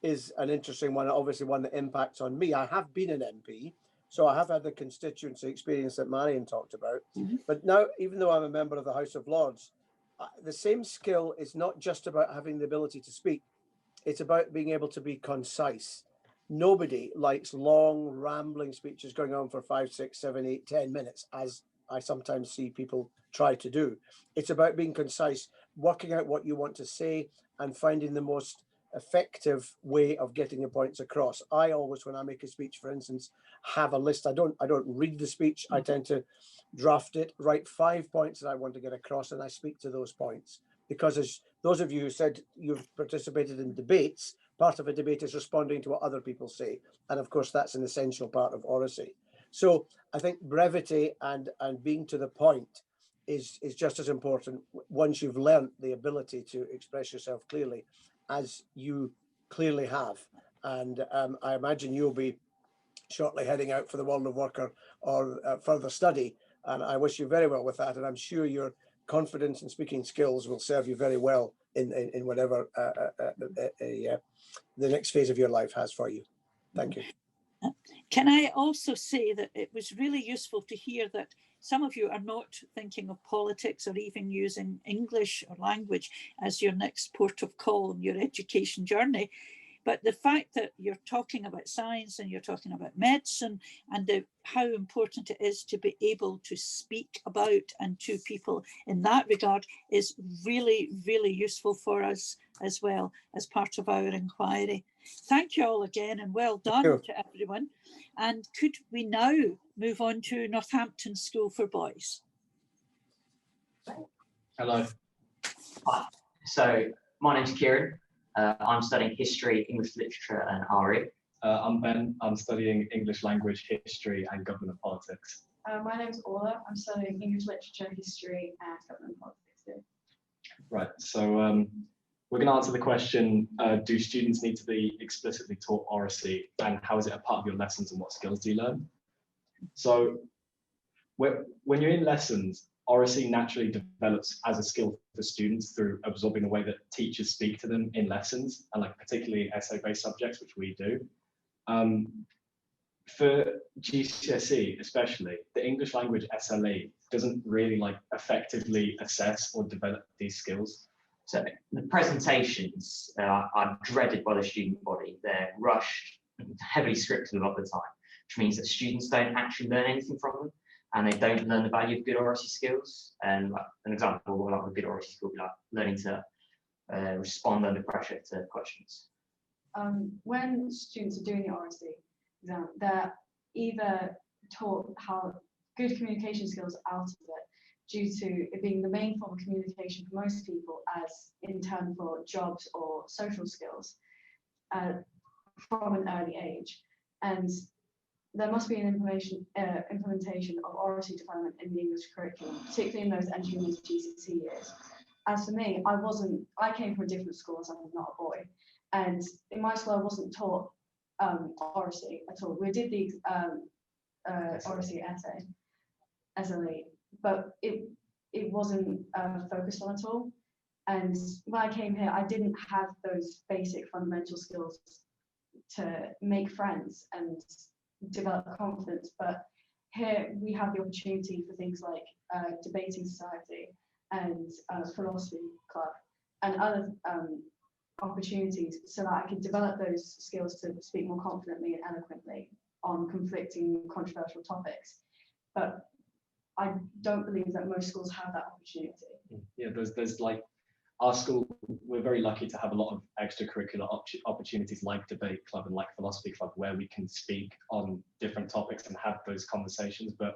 is an interesting one, obviously one that impacts on me. I have been an MP, so I have had the constituency experience that Marion talked about. But now, even though I'm a member of the House of Lords, the same skill is not just about having the ability to speak. It's about being able to be concise. Nobody likes long, rambling speeches going on for 5, 6, 7, 8, 10 minutes, as I sometimes see people try to do. It's about being concise, working out what you want to say, and finding the most effective way of getting your points across. I always, when I make a speech, for instance, have a list. I don't read the speech. I tend to draft it, write 5 points that I want to get across, and I speak to those points. Because as those of you who said you've participated in debates, part of a debate is responding to what other people say. And of course, that's an essential part of oracy. So I think brevity and being to the point is just as important once you've learned the ability to express yourself clearly, as you clearly have. And I imagine you'll be shortly heading out for the world of work or further study. And I wish you very well with that. And I'm sure your confidence and speaking skills will serve you very well in whatever the next phase of your life has for you. Thank you. Can I also say that it was really useful to hear that some of you are not thinking of politics or even using English or language as your next port of call in your education journey. But the fact that you're talking about science and you're talking about medicine and how important it is to be able to speak about and to people in that regard is really, really useful for us as well as part of our inquiry. Thank you all again and well done to everyone. And could we now move on to Northampton School for Boys? Hello. Hi. So my name's Kieran. I'm studying history, English literature and RE. I'm Ben. I'm studying English language, history and government and politics. My name's Orla. I'm studying English literature, history and government and politics too. Right, so we're going to answer the question, do students need to be explicitly taught oracy and how is it a part of your lessons and what skills do you learn? So when you're in lessons, oracy naturally develops as a skill for students through absorbing the way that teachers speak to them in lessons, and like particularly in essay-based subjects, which we do. For GCSE especially, the English language SLE doesn't really like effectively assess or develop these skills. So the presentations are dreaded by the student body. They're rushed, heavily scripted a lot of the time, which means that students don't actually learn anything from them. And they don't learn the value of good oracy skills. And like, an example of a good oracy skill would be like learning to respond under pressure to questions. When students are doing the oracy exam, they're either taught how good communication skills out of it due to it being the main form of communication for most people, as in turn for jobs or social skills from an early age. And there must be an implementation of oracy development in the English curriculum, particularly in those entering into GCSE years. As for me, I came from a different school, as I'm not a boy, and in my school I wasn't taught oracy at all. We did the oracy essay, SLE, but it wasn't focused on at all. And when I came here, I didn't have those basic fundamental skills to make friends and develop confidence, but here we have the opportunity for things like debating society and philosophy club and other opportunities so that I can develop those skills to speak more confidently and eloquently on conflicting controversial topics. But I don't believe that most schools have that opportunity. Yeah, there's like our school, we're very lucky to have a lot of extracurricular opportunities like debate club and like philosophy club, where we can speak on different topics and have those conversations. But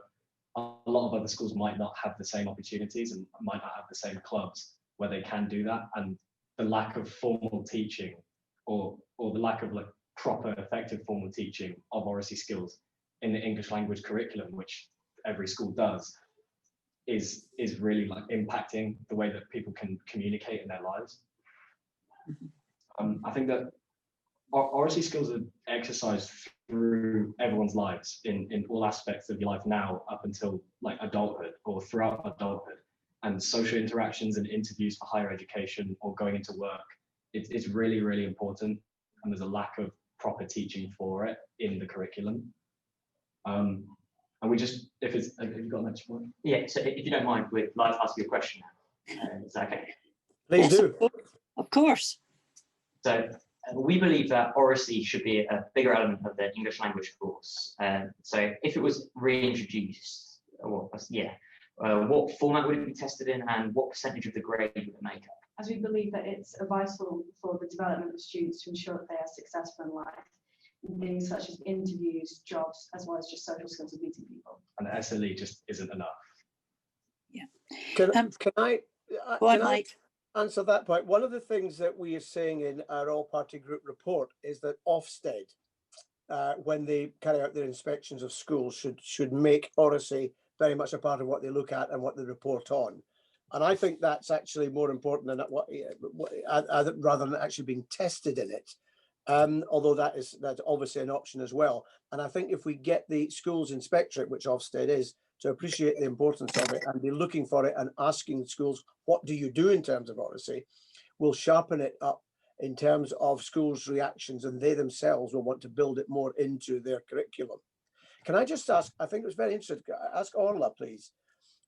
a lot of other schools might not have the same opportunities and might not have the same clubs where they can do that. And the lack of formal teaching or the lack of like proper effective formal teaching of oracy skills in the English language curriculum, which every school does, is really like impacting the way that people can communicate in their lives. I think that oracy skills are exercised through everyone's lives in all aspects of your life now up until like adulthood or throughout adulthood. And social interactions and interviews for higher education or going into work, it's really, really important. And there's a lack of proper teaching for it in the curriculum. And we just, have you got an extra one? Yeah, so if you don't mind, we'd like to ask you a question now. Is that okay? Please do. Of course. So we believe that Oracy should be a bigger element of the English language course. So if it was reintroduced, what format would it be tested in, and what percentage of the grade would it make up? As we believe that it's vital for the development of students to ensure that they are successful in life, in things such as interviews, jobs, as well as just social skills of meeting people. And the SLE just isn't enough. Yeah. Can I answer that point? One of the things that we are saying in our all-party group report is that Ofsted, when they carry out their inspections of schools, should make Oracy very much a part of what they look at and what they report on. And I think that's actually more important than rather than actually being tested in it. Although that's obviously an option as well. And I think if we get the schools inspectorate, which Ofsted is, to appreciate the importance of it and be looking for it and asking schools, what do you do in terms of Oracy, will sharpen it up in terms of schools' reactions, and they themselves will want to build it more into their curriculum. Can I just ask, I think it was very interesting, ask Orla, please.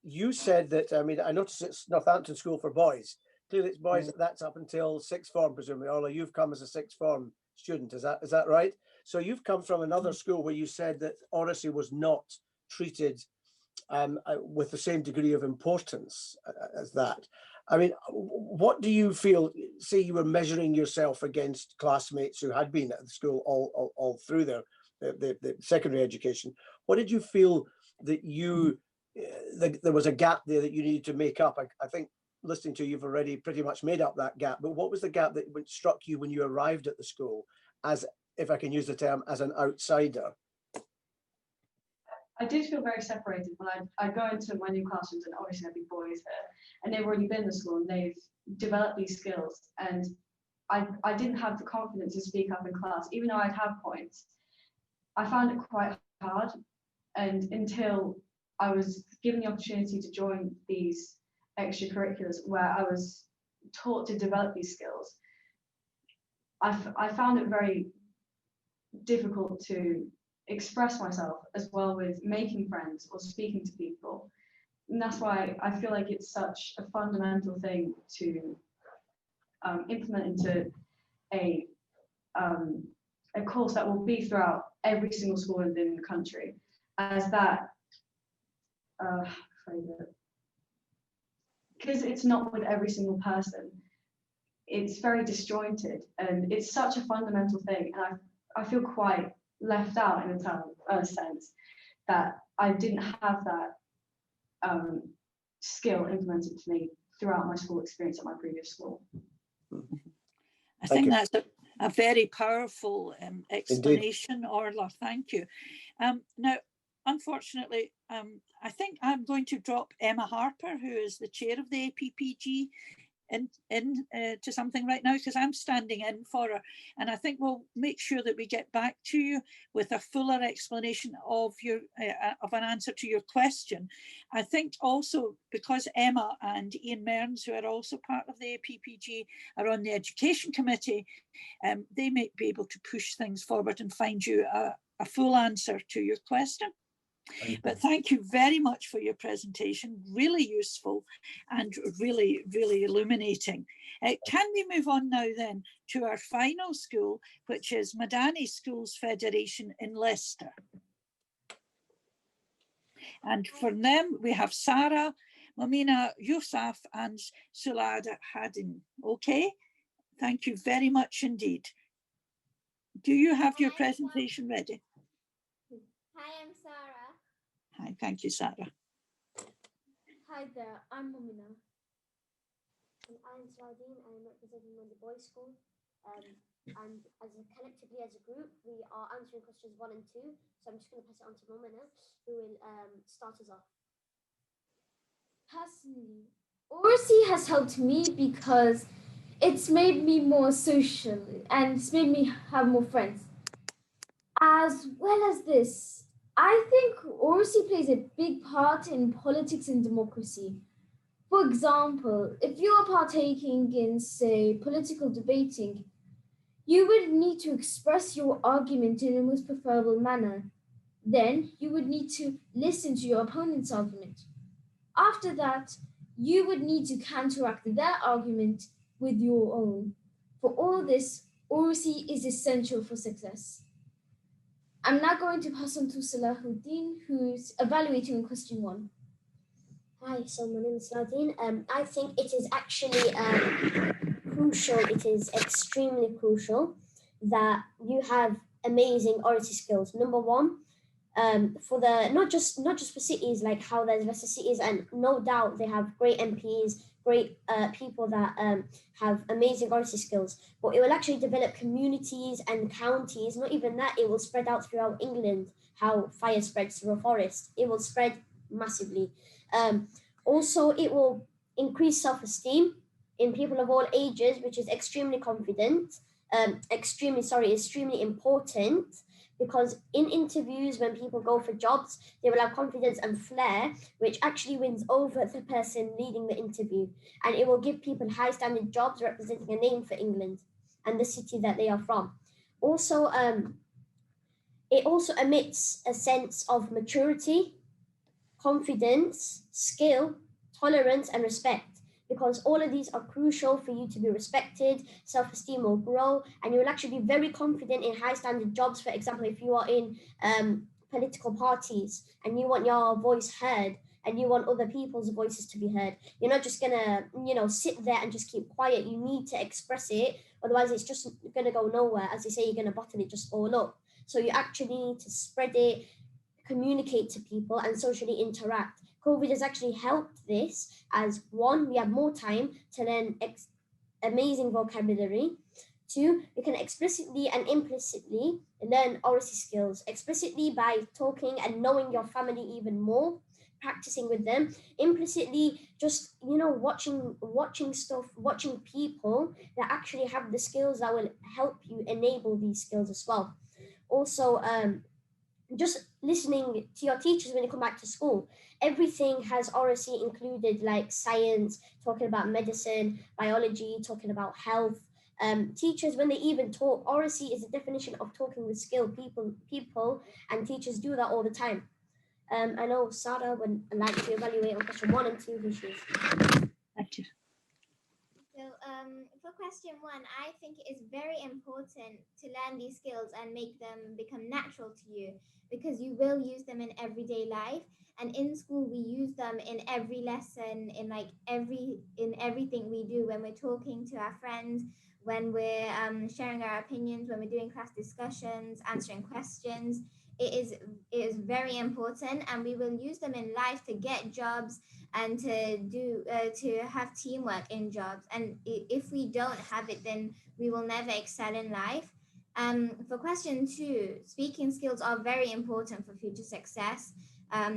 You said that, I mean, I noticed it's Northampton School for Boys. Clearly it's boys, that's up until sixth form, presumably. Orla, you've come as a sixth form student, is that right? So you've come from another school where you said that Oracy was not treated with the same degree of importance as that. I mean, what do you feel, say you were measuring yourself against classmates who had been at the school all through the secondary education, what did you feel that there was a gap there that you needed to make up? I think listening to you've already pretty much made up that gap, but what was the gap that struck you when you arrived at the school as, if I can use the term, as an outsider? I did feel very separated when I go into my new classrooms, and obviously there'd be boys there, and they've already been in the school and they've developed these skills, and I didn't have the confidence to speak up in class, even though I'd have points. I found it quite hard, and until I was given the opportunity to join these extracurriculars where I was taught to develop these skills, I found it very difficult to express myself as well with making friends or speaking to people. And that's why I feel like it's such a fundamental thing to implement into a course that will be throughout every single school within the country, as that because it's not with every single person. It's very disjointed, and it's such a fundamental thing, and I feel quite left out in a sense that I didn't have that skill implemented to me throughout my school experience at my previous school. I think that's a very powerful explanation, Orla. Thank you. Now, unfortunately, I think I'm going to drop Emma Harper, who is the chair of the APPG, to something right now, because I'm standing in for her, and I think we'll make sure that we get back to you with a fuller explanation of an answer to your question. I think also because Emma and Ian Mearns, who are also part of the APPG, are on the education committee, they may be able to push things forward and find you a full answer to your question. But thank you very much for your presentation, really useful and really, really illuminating. Can we move on now then to our final school, which is Madani Schools Federation in Leicester. And for them, we have Sarah, Momina Yousaf and Sulada Haddin. Okay, thank you very much indeed. Do you have your presentation ready? Hi, I'm Sarah. Hi, thank you, Sarah. Hi there, I'm Momina. And I'm Sladin, I'm representing the boys' school. And collectively as a group, we are answering questions 1 and 2. So I'm just going to pass it on to Momina, who will start us off. Personally, Oracy has helped me because it's made me more social and it's made me have more friends. As well as this, I think Oracy plays a big part in politics and democracy. For example, if you are partaking in, say, political debating, you would need to express your argument in the most preferable manner. Then you would need to listen to your opponent's argument. After that, you would need to counteract their argument with your own. For all this, Oracy is essential for success. I'm now going to pass on to Salahuddin, who's evaluating question 1. Hi, so my name is Salahuddin. I think it is actually crucial, it is extremely crucial that you have amazing oracy skills. Number one, for the not just for cities, like how there's lesser cities, and no doubt they have great MPs, great people that have amazing oracy skills, but it will actually develop communities and counties. Not even that, it will spread out throughout England. How fire spreads through a forest, it will spread massively. Also, it will increase self-esteem in people of all ages, which is extremely extremely important, because in interviews, when people go for jobs, they will have confidence and flair, which actually wins over the person leading the interview. And it will give people high standard jobs representing a name for England and the city that they are from. Also, it also emits a sense of maturity, confidence, skill, tolerance, and respect, because all of these are crucial for you to be respected. Self-esteem will grow, and you will actually be very confident in high standard jobs. For example, if you are in political parties and you want your voice heard and you want other people's voices to be heard, you're not just gonna, sit there and just keep quiet. You need to express it, otherwise it's just gonna go nowhere. As they say, you're gonna bottle it just all up. So you actually need to spread it, communicate to people, and socially interact. COVID has actually helped this, as one, we have more time to learn amazing vocabulary. 2, we can explicitly and implicitly learn oracy skills, explicitly by talking and knowing your family even more, practicing with them. Implicitly, just watching stuff, watching people that actually have the skills that will help you enable these skills as well. Also, just listening to your teachers when you come back to school. Everything has oracy included, like science, talking about medicine, biology, talking about health. Teachers, when they even talk, oracy is a definition of talking with skilled people, and teachers do that all the time. I know Sarah would like to evaluate on question 1 and 2 issues. Thank you. So for question 1, I think it is very important to learn these skills and make them become natural to you, because you will use them in everyday life. And in school, we use them in every lesson, in everything we do, when we're talking to our friends, when we're sharing our opinions, when we're doing class discussions, answering questions. It is very important, and we will use them in life to get jobs and to have teamwork in jobs. And if we don't have it, then we will never excel in life. For question 2, speaking skills are very important for future success,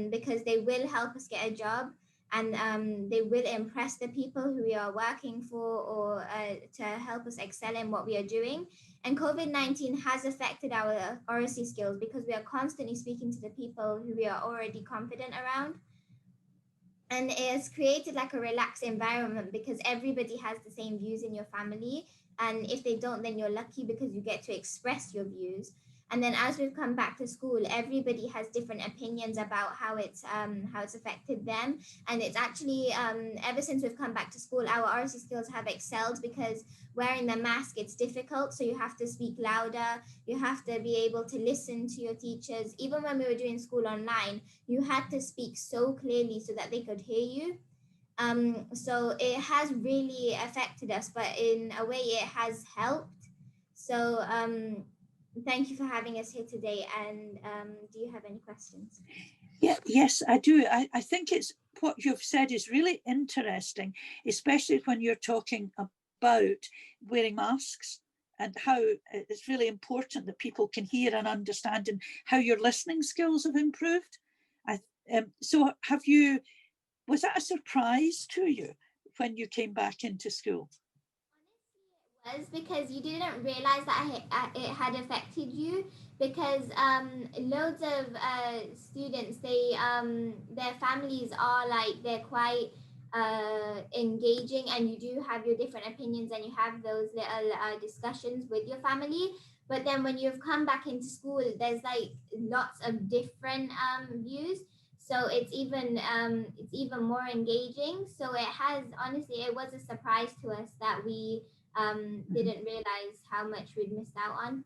because they will help us get a job, and they will impress the people who we are working for, or to help us excel in what we are doing. And COVID-19 has affected our oracy skills, because we are constantly speaking to the people who we are already confident around. And it has created like a relaxed environment, because everybody has the same views in your family. And if they don't, then you're lucky, because you get to express your views. And then as we've come back to school, everybody has different opinions about how it's affected them. And it's actually, ever since we've come back to school, our oracy skills have excelled, because wearing the mask, it's difficult. So you have to speak louder. You have to be able to listen to your teachers. Even when we were doing school online, you had to speak so clearly so that they could hear you. So it has really affected us, but in a way it has helped. So thank you for having us here today. And do you have any questions? Yeah, yes, I do. I think it's what you've said is really interesting, especially when you're talking about wearing masks, and how it's really important that people can hear and understand, and how your listening skills have improved. So was that a surprise to you when you came back into school? Was, because you didn't realize that it had affected you, because loads of students, their families are like, they're quite engaging, and you do have your different opinions and you have those little discussions with your family. But then when you've come back into school, there's like lots of different views. So it's even more engaging. So it has, honestly, it was a surprise to us that we didn't realize how much we'd missed out on.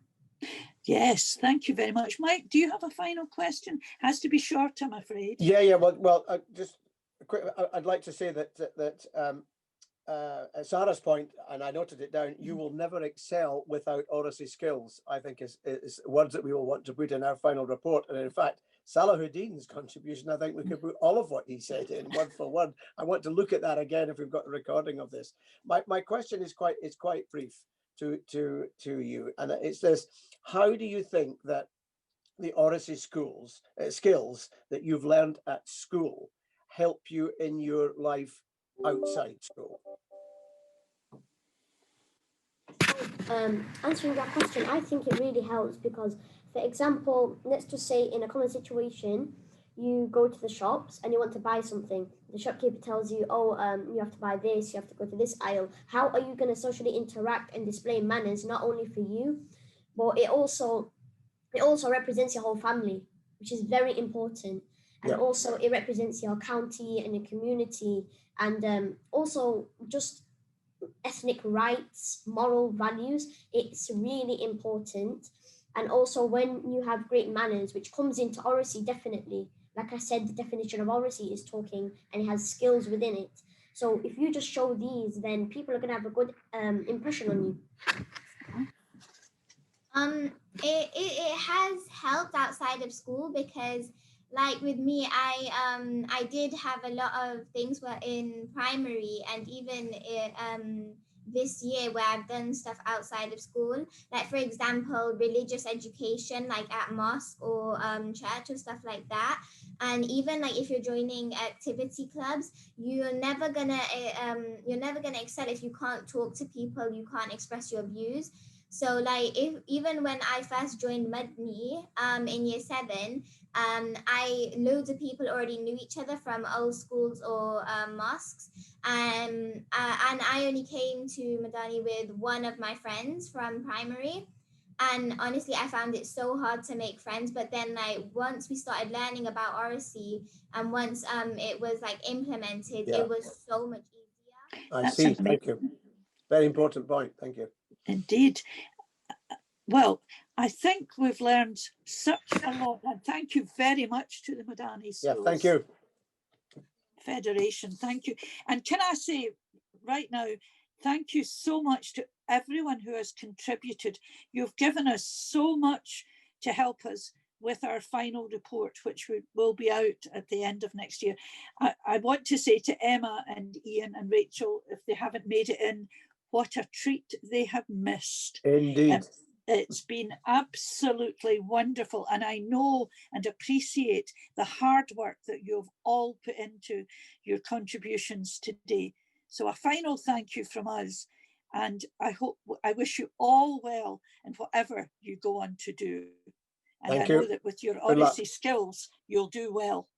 Yes, thank you very much. Mike, do you have a final question? Has to be short, I'm afraid. Yeah. Well, just quick. I'd like to say that at Sarah's point, and I noted it down, you will never excel without Oracy skills, I think is words that we will want to put in our final report. And in fact, Salahuddin's contribution, I think we could put all of what he said in word for word. I want to look at that again if we've got a recording of this. My question is quite brief to you, and it's this: how do you think that the Oracy skills that you've learned at school help you in your life outside school? Answering that question, I think it really helps because, for example, let's just say in a common situation, you go to the shops and you want to buy something. The shopkeeper tells you, oh, you have to buy this, you have to go to this aisle. How are you going to socially interact and display manners, not only for you, but it also represents your whole family, which is very important. And also it represents your county and your community, and also just ethnic rights, moral values. It's really important. And also when you have great manners, which comes into Oracy, definitely. Like I said, the definition of Oracy is talking, and it has skills within it. So if you just show these, then people are going to have a good impression on you. It has helped outside of school because, like with me, I did have a lot of things were in primary, and even this year where I've done stuff outside of school, like for example, religious education, like at mosque or church or stuff like that. And even like if you're joining activity clubs, you're never gonna excel if you can't talk to people, you can't express your views. So like even when I first joined Madni in year 7, loads of people already knew each other from old schools or mosques, and I only came to Madani with one of my friends from primary. And honestly, I found it so hard to make friends. But then like once we started learning about Oracy, and once it was like implemented, it was so much easier. I see. Thank you. Very important point. Thank you. Indeed. Well, I think we've learned such a lot, and thank you very much to the Madani Schools. Yeah, thank you. Federation, thank you. And can I say right now, thank you so much to everyone who has contributed. You've given us so much to help us with our final report, which will be out at the end of next year. I want to say to Emma and Ian and Rachel, if they haven't made it in, what a treat they have missed. Indeed. It's been absolutely wonderful, and I know and appreciate the hard work that you've all put into your contributions today. So a final thank you from us, and I wish you all well in whatever you go on to do. And I know that with your Oracy skills, you'll do well.